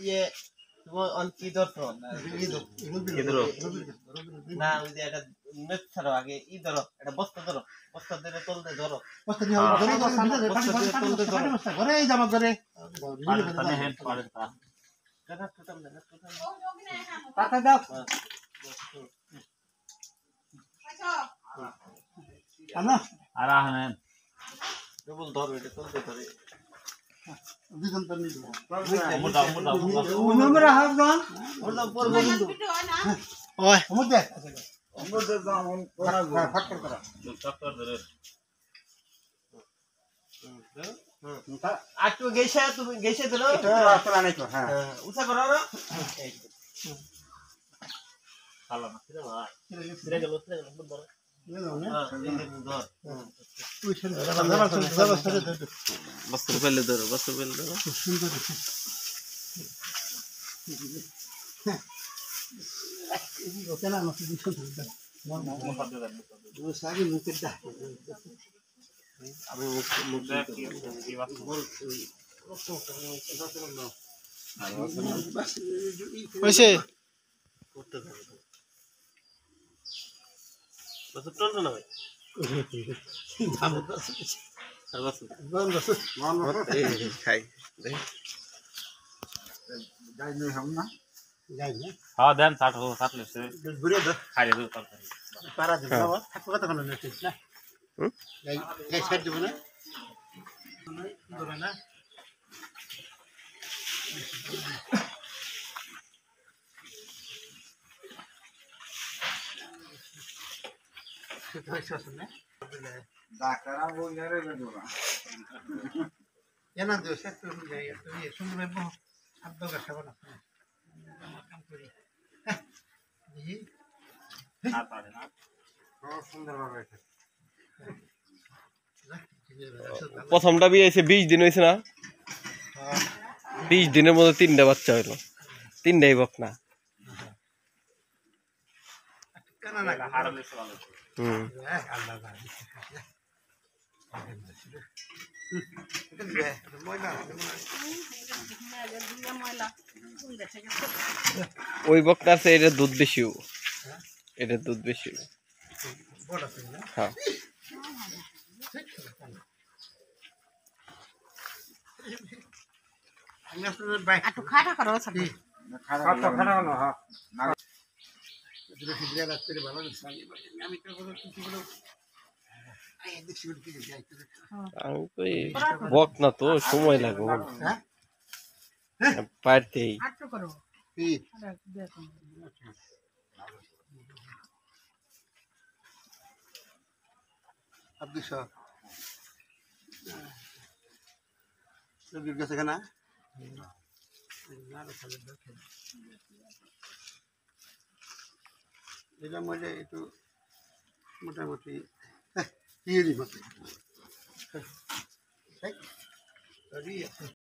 ইয়ে তোমার কি ধরছো না ওই যে একটা নেট ছাড়ো আগে ই ধরো একটা বস্তা ধরো বস্তা ধরে তুলতে ধরো বস্তা দিয়ে ঘরে জামা ধরে টাকা দাও আর আহেন ডবল ধরো এটা তুলতে ধরে দুজন তো নিল মুদা আমরা হাফদান ওলা পর বন্ধু ওই মধ্যে আমাদের জামন করা ফাটকর করা চক্কর ধরে একটু গেছে তুমি গেছে দিলো রাস্তা নাই তো হ্যাঁ উঠা করো না খালা না রে ভাই ছেড়ে গেল ধর বস্ত্র ফেলে ধরো বস্ত্র ফেলে ধরো আমি হইছে বস্ত্র চলতো না ভাই খাই যাই নই হাম না যাই না হ্যাঁ দেন কাটলে সে ঘুরে দে খাই দেব তরকারি পারা দিব বাবা থাকো কতক্ষণ না ঠিক না যাই যাই সাইড দিব না না ডাক্তার বইরে দেবো এনা দিও সে তুমি যাই তুমি সুন্দর ভাই বহু শব্দ কথা বলা কাম করি জি না পারে না সুন্দর ভাবে প্রথমটা বিয়ে হয়েছে 20 দিন হয়েছে না 20 দিনের মধ্যে 3টা বাচ্চা হইলো 3টাই বকনা কেন না হারালে ভালো আল্লাহ ওই বকনার চেয়ে এটা দুধ বেশি এটা দুধ বেশি হ্যাঁ খাটা করো বকনা তো সময় লাগবে পারতেই এটা মধ্যে একটু মোটামুটি ইয়ে দিব